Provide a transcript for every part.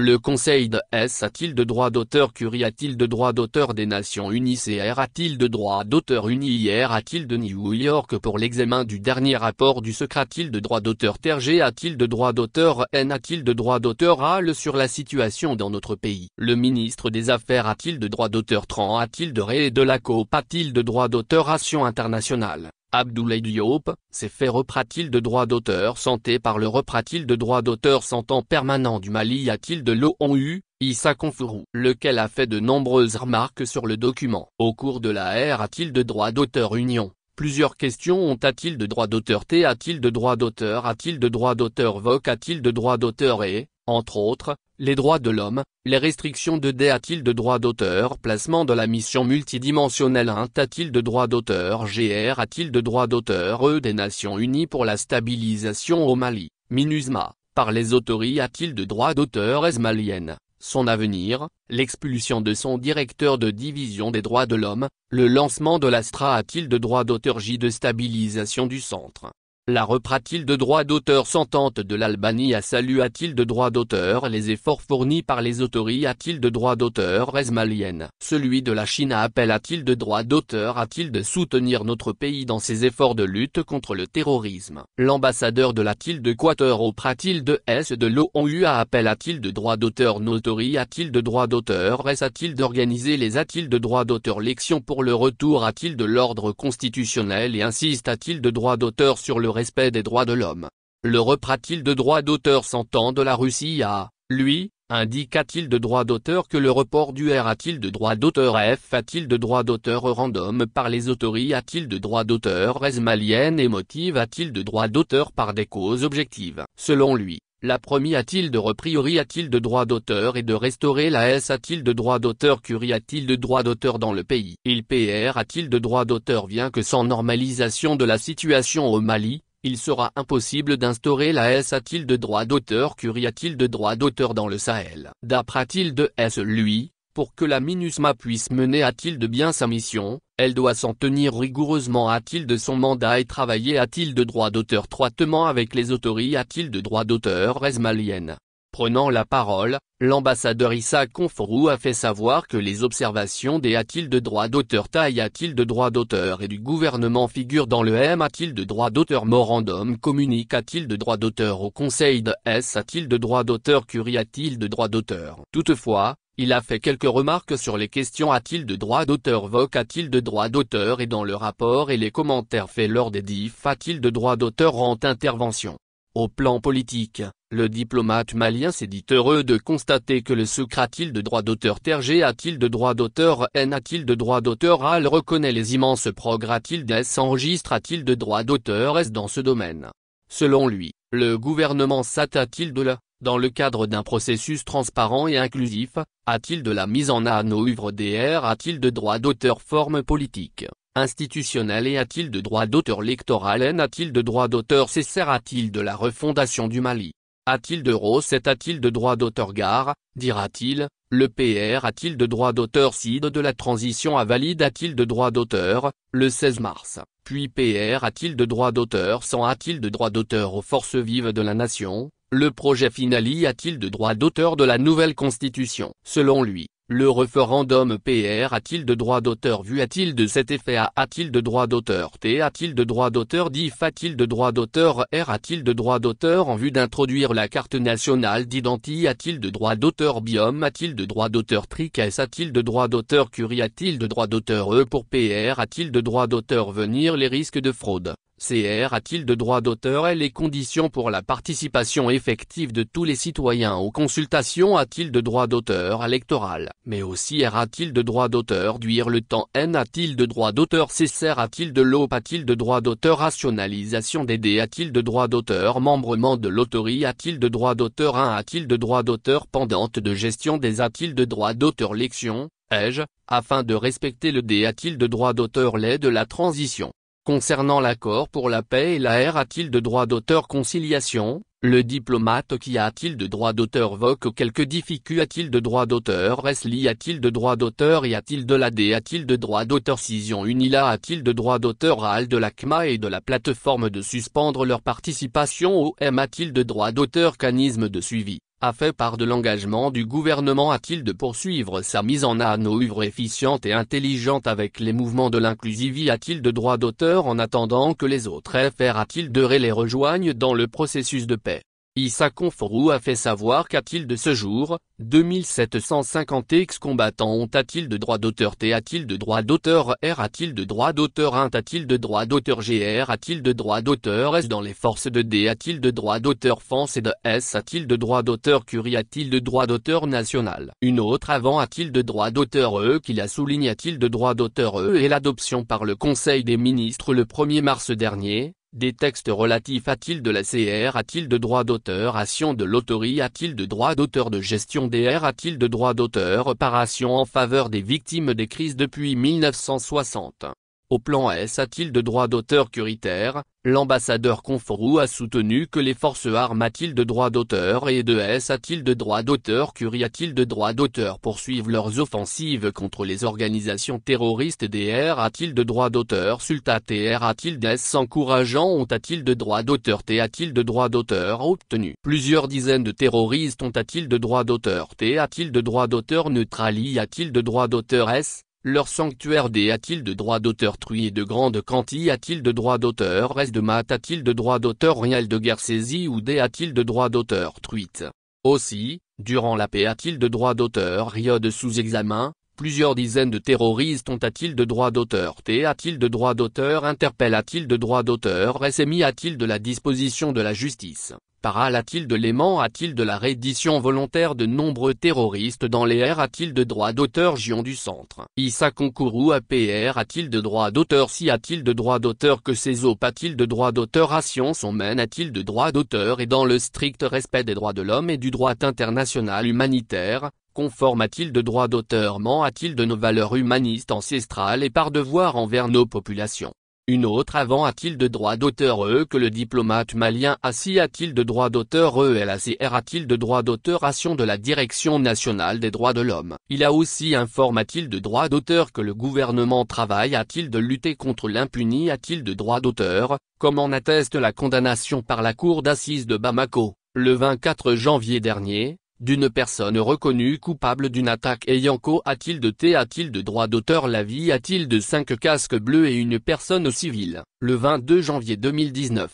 Le Conseil de S a-t-il de droit d'auteur? Curie a-t-il de droit d'auteur des Nations Unies? CR a-t-il de droit d'auteur? UNIR a-t-il de New York pour l'examen du dernier rapport du secret? A-t-il de droit d'auteur? TRG a-t-il de droit d'auteur? N a-t-il de droit d'auteur? AL sur la situation dans notre pays. Le ministre des Affaires a-t-il de droit d'auteur? Tran a-t-il de Ré et de la COP a-t-il de droit d'auteur? Ration internationale. Abdoulaye Diop, ces faits a-t-il de droit d'auteur? Santé par le a-t-il de droit d'auteur? Santan permanent du Mali a-t-il de l'ONU? Issa Confourou, lequel a fait de nombreuses remarques sur le document. Au cours de la R a-t-il de droit d'auteur? Union. Plusieurs questions ont a-t-il de droit d'auteur? T a-t-il de droit d'auteur? A-t-il de droit d'auteur? VOC a-t-il de droit d'auteur? Et, entre autres, les droits de l'homme, les restrictions de D a-t-il de droit d'auteur? Placement de la mission multidimensionnelle Int a-t-il de droit d'auteur? GR a-t-il de droit d'auteur? E des Nations Unies pour la stabilisation au Mali, MINUSMA, par les autorités a-t-il de droit d'auteur? Est malienne, son avenir, l'expulsion de son directeur de division des droits de l'homme, le lancement de l'Astra a-t-il de droit d'auteur? J de stabilisation du centre. La a-t-il de droit d'auteur? S'entente de l'Albanie à Salut a-t-il de droit d'auteur? Les efforts fournis par les autorités a-t-il de droit d'auteur? Est malienne. Celui de la Chine à appel a-t-il de droit d'auteur? A-t-il de soutenir notre pays dans ses efforts de lutte contre le terrorisme? L'ambassadeur de a-t-il de Quater a-t-il de S de l'ONU à appel a-t-il de droit d'auteur? Notori a-t-il de droit d'auteur? S a-t-il d'organiser les a-t-il de droit d'auteur? L'élection pour le retour a-t-il de l'ordre constitutionnel et insiste a-t-il de droit d'auteur sur le respect des droits de l'homme? Le a-t-il de droit d'auteur? S'entend de la Russie à, lui, indique a-t-il de droit d'auteur que le report du R a-t-il de droit d'auteur? F a-t-il de droit d'auteur? Random par les autorités a-t-il de droit d'auteur? Est malienne émotive a-t-il de droit d'auteur par des causes objectives? Selon lui, la première a-t-il de repriori a-t-il de droit d'auteur et de restaurer la S a-t-il de droit d'auteur? Curie a-t-il de droit d'auteur dans le pays? Il PR a-t-il de droit d'auteur? Bien que sans normalisation de la situation au Mali, il sera impossible d'instaurer la S a-t-il de droit d'auteur? Curie a-t-il de droit d'auteur dans le Sahel? DAPR a-t-il de S lui? Pour que la MINUSMA puisse mener a-t-il de bien sa mission, elle doit s'en tenir rigoureusement a-t-il de son mandat et travailler a-t-il de droit d'auteur étroitement avec les autorités a-t-il de droit d'auteur? Est malienne. Prenant la parole, l'ambassadeur Issa Confourou a fait savoir que les observations des a-t-il de droit d'auteur taille a-t-il de droit d'auteur et du gouvernement figurent dans le M a-t-il de droit d'auteur? Morandum communique a-t-il de droit d'auteur au Conseil de S a-t-il de droit d'auteur? Curie a-t-il de droit d'auteur? Toutefois, il a fait quelques remarques sur les questions a-t-il de droit d'auteur? VOC a-t-il de droit d'auteur? Et dans le rapport et les commentaires faits lors des DIF a-t-il de droit d'auteur en intervention? Au plan politique, le diplomate malien s'est dit heureux de constater que le secret a-t-il de droit d'auteur? TRG a-t-il de droit d'auteur? N a-t-il de droit d'auteur? AL reconnaît les immenses progrès a-t-il de S enregistre a-t-il de droit d'auteur? S dans ce domaine. Selon lui, le gouvernement SAT a-t-il de dans le cadre d'un processus transparent et inclusif, a-t-il de la mise en œuvre des R a-t-il de droit d'auteur? Forme politique, institutionnelle et a-t-il de droit d'auteur? Électoral? N a-t-il de droit d'auteur? CSR a-t-il de la refondation du Mali? A-t-il de RO7 a-t-il de droit d'auteur? Gare, dira-t-il, le PR a-t-il de droit d'auteur? CID de la transition à valide a-t-il de droit d'auteur, le 16 mars, puis PR a-t-il de droit d'auteur? 100 a-t-il de droit d'auteur aux forces vives de la nation? Le projet Finali a-t-il de droit d'auteur de la nouvelle constitution? Selon lui, le référendum PR a-t-il de droit d'auteur? Vu a-t-il de cet effet a-t-il de droit d'auteur? T a-t-il de droit d'auteur? DIF a-t-il de droit d'auteur? R a-t-il de droit d'auteur en vue d'introduire la carte nationale d'identité? A-t-il de droit d'auteur? Biome a-t-il de droit d'auteur? Tric S a-t-il de droit d'auteur? Curie a-t-il de droit d'auteur? E pour PR a-t-il de droit d'auteur? Venir les risques de fraude. CR a-t-il de droit d'auteur? Et les conditions pour la participation effective de tous les citoyens aux consultations a-t-il de droit d'auteur? Électoral. Mais aussi R a-t-il de droit d'auteur? Duire le temps? N a-t-il de droit d'auteur? CSR a-t-il de l'OP a-t-il de droit d'auteur? Rationalisation des D a-t-il de droit d'auteur? Membrement de l'autorité a-t-il de droit d'auteur? 1 a-t-il de droit d'auteur? Pendante de gestion des a-t-il de droit d'auteur? L'élection, ai-je, afin de respecter le D a-t-il de droit d'auteur? Les de la transition. Concernant l'accord pour la paix et la R a-t-il de droit d'auteur? Conciliation, le diplomate qui a-t-il de droit d'auteur? VOC quelques difficultés a-t-il de droit d'auteur? SLI a-t-il de droit d'auteur? Y a-t-il de la D a-t-il de droit d'auteur? Cision Unila a-t-il de droit d'auteur? AL de la CMA et de la plateforme de suspendre leur participation au M a-t-il de droit d'auteur? Canisme de suivi. a fait part de l'engagement du gouvernement de poursuivre sa mise en œuvre efficiente et intelligente avec les mouvements de l'inclusivité de droit d'auteur en attendant que les autres FR les rejoignent dans le processus de paix. Issa Conforou a fait savoir de ce jour, 2750 ex-combattants ont de droit d'auteur T de droit d'auteur R de droit d'auteur int de droit d'auteur GR de droit d'auteur S dans les forces de D de droit d'auteur France et de S de droit d'auteur Curie de droit d'auteur national. Une autre avant de droit d'auteur E qu'il a souligné de droit d'auteur E et l'adoption par le Conseil des ministres le 1er mars dernier. Des textes relatifs de la CR de droit d'auteur action de l'autorité de droit d'auteur de gestion DR de droit d'auteur réparation en faveur des victimes des crises depuis 1960. Au plan S de droit d'auteur curitaire, l'ambassadeur Conforou a soutenu que les forces armées de droit d'auteur et de S de droit d'auteur Curie de droit d'auteur poursuivent leurs offensives contre les organisations terroristes DR de droit d'auteur Sulta TR S encourageant ont de droit d'auteur T de droit d'auteur obtenu. Plusieurs dizaines de terroristes ont de droit d'auteur T de droit d'auteur neutrali de droit d'auteur S. Leur sanctuaire D de droit d'auteur Truy et de grande quantité de droit d'auteur S de mat de droit d'auteur réel de guerre saisie ou D de droit d'auteur truite. Aussi, durant la paix de droit d'auteur Rio de sous-examen, plusieurs dizaines de terroristes ont de droit d'auteur T de droit d'auteur interpelle de droit d'auteur S et mis de la disposition de la justice. Paral de l'aimant de la reddition volontaire de nombreux terroristes dans les R de droit d'auteur Gion du centre. Issa Concourou APR de droit d'auteur si de droit d'auteur que ces op de droit d'auteur ration sont men de droit d'auteur et dans le strict respect des droits de l'homme et du droit international humanitaire, conforme de droit d'auteur ment de nos valeurs humanistes ancestrales et par devoir envers nos populations. Une autre avant de droit d'auteur E que le diplomate malien assis de droit d'auteur E et la CR de droit d'auteur ration de la Direction nationale des droits de l'homme. Il a aussi informe de droit d'auteur que le gouvernement travaille de lutter contre l'impunité de droit d'auteur, comme en atteste la condamnation par la cour d'assises de Bamako, le 24 janvier dernier, d'une personne reconnue coupable d'une attaque ayant de T de droit d'auteur la vie de 5 casques bleus et une personne civile, le 22 janvier 2019.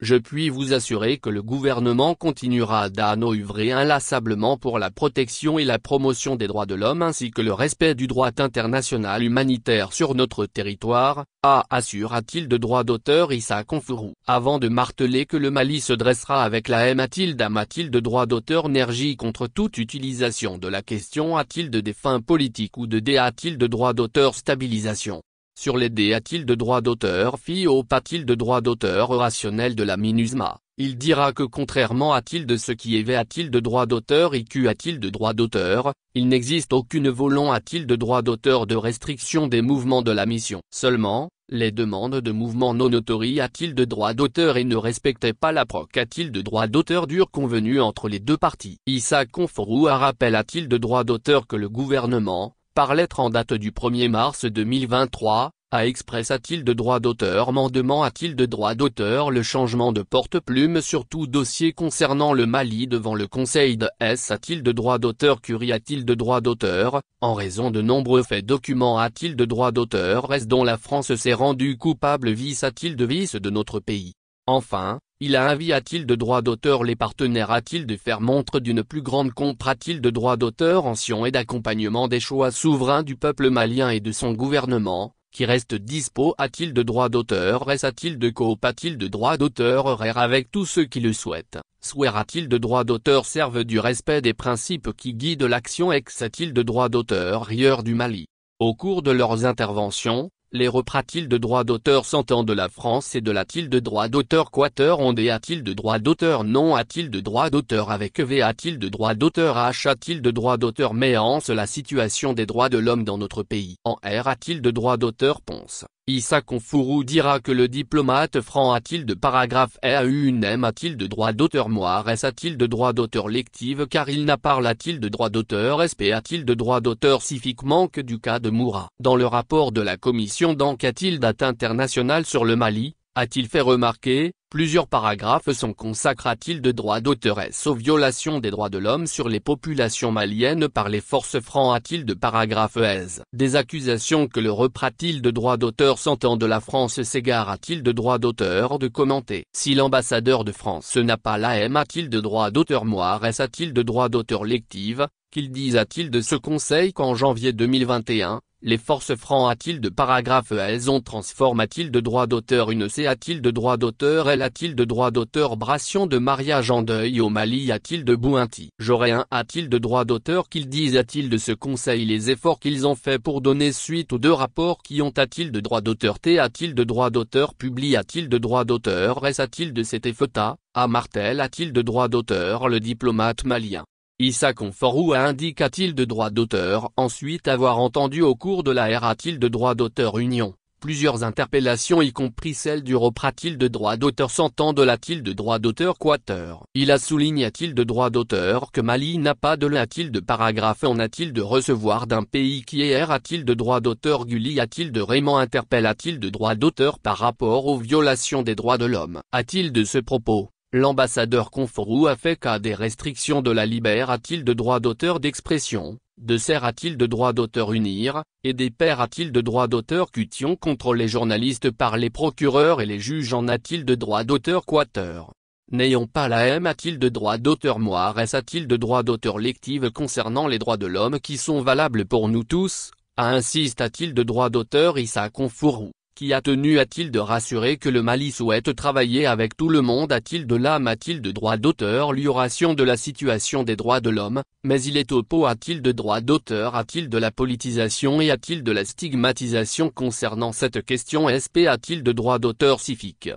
Je puis vous assurer que le gouvernement continuera à œuvrer inlassablement pour la protection et la promotion des droits de l'homme ainsi que le respect du droit international humanitaire sur notre territoire, assure-t-il de droit d'auteur Issa Conforou. Avant de marteler que le Mali se dressera avec la de droit d'auteur énergie contre toute utilisation de la question de des fins politiques ou de D de droit d'auteur stabilisation. Sur les D de droit d'auteur FIO de droit d'auteur rationnel de la MINUSMA, il dira que contrairement de ce qui est de droit d'auteur et de droit d'auteur, il n'existe aucune volonté de droit d'auteur de restriction des mouvements de la mission. Seulement, les demandes de mouvements non autorisés de droit d'auteur et ne respectaient pas la de droit d'auteur dur convenu entre les deux parties. Issa Conforou a rappelé de droit d'auteur que le gouvernement, par lettre en date du 1er mars 2023, a expressé de droit d'auteur mandement de droit d'auteur le changement de porte-plume sur tout dossier concernant le Mali devant le Conseil de S de droit d'auteur Curie de droit d'auteur, en raison de nombreux faits documents de droit d'auteur S dont la France s'est rendue coupable vice de notre pays. Enfin, il a invité de droit d'auteur les partenaires de faire montre d'une plus grande compréhension de droit d'auteur en sion et d'accompagnement des choix souverains du peuple malien et de son gouvernement, qui reste dispo de droit d'auteur de coop de droit d'auteur rare avec tous ceux qui le souhaitent, souhaite de droit d'auteur servent du respect des principes qui guident l'action de droit d'auteur rieur du Mali. Au cours de leurs interventions, les représentants de droit d'auteur s'entendent de la France et de la de droit d'auteur quater ont des de droit d'auteur non de droit d'auteur avec de droit d'auteur de droit d'auteur méance la situation des droits de l'homme dans notre pays. En R de droit d'auteur Ponce. Issa Conforou dira que le diplomate franc de paragraphe EAUNM de droit d'auteur moire de droit d'auteur lective car il n'a parlé de droit d'auteur SP de droit d'auteur civiquement que du cas de Moura. Dans le rapport de la commission d'enquête date internationale sur le Mali, a-t-il fait remarquer. Plusieurs paragraphes sont consacrés a-t-il de droit d'auteur aux violations des droits de l'homme sur les populations maliennes par les forces francs a-t-il de paragraphe des accusations que le reprend-il de droit d'auteur s'entend de la France s'égare a-t-il de droit d'auteur de commenter. Si l'ambassadeur de France n'a pas la M a-t-il de droit d'auteur moi a-t-il de droit d'auteur lective, qu'il dise a-t-il de ce conseil qu'en janvier 2021, les forces francs a-t-il de paragraphe elles ont transforme a-t-il de droit d'auteur une C a-t-il de droit d'auteur L a-t-il de droit d'auteur Bration de mariage en deuil au Mali a-t-il de Bouinti J'aurais un a-t-il de droit d'auteur qu'ils disent a-t-il de ce conseil les efforts qu'ils ont fait pour donner suite aux 2 rapports qui ont a-t-il de droit d'auteur T a-t-il de droit d'auteur publie a-t-il de droit d'auteur S a-t-il de cet FTA, à Martel a-t-il de droit d'auteur le diplomate malien Issa Conforou indique-t-il de droit d'auteur ensuite avoir entendu au cours de la R a-t-il de droit d'auteur Union, plusieurs interpellations y compris celle du reprat-il de droit d'auteur s'entend de l'a-t-il de droit d'auteur Quater. Il a souligné a-t-il de droit d'auteur que Mali n'a pas de l'a-t-il de paragraphe en a-t-il de recevoir d'un pays qui est R a-t-il de droit d'auteur Gulli a-t-il de Raymond interpelle a-t-il de droit d'auteur par rapport aux violations des droits de l'homme. A-t-il de ce propos l'ambassadeur Conforou a fait cas des restrictions de la libère a-t-il de droit d'auteur d'expression, de serre a-t-il de droit d'auteur unir, et des pairs a-t-il de droit d'auteur cution contre les journalistes par les procureurs et les juges en a-t-il de droit d'auteur Quater. N'ayons pas la M a-t-il de droit d'auteur moi a-t-il de droit d'auteur lective concernant les droits de l'homme qui sont valables pour nous tous, insiste a-t-il de droit d'auteur Issa Conforou. Qui a tenu a-t-il de rassurer que le Mali souhaite travailler avec tout le monde a-t-il de l'âme a-t-il de droit d'auteur l'ioration de la situation des droits de l'homme, mais il est oppo a-t-il de droit d'auteur a-t-il de la politisation et a-t-il de la stigmatisation concernant cette question SP a-t-il de droit d'auteur civique.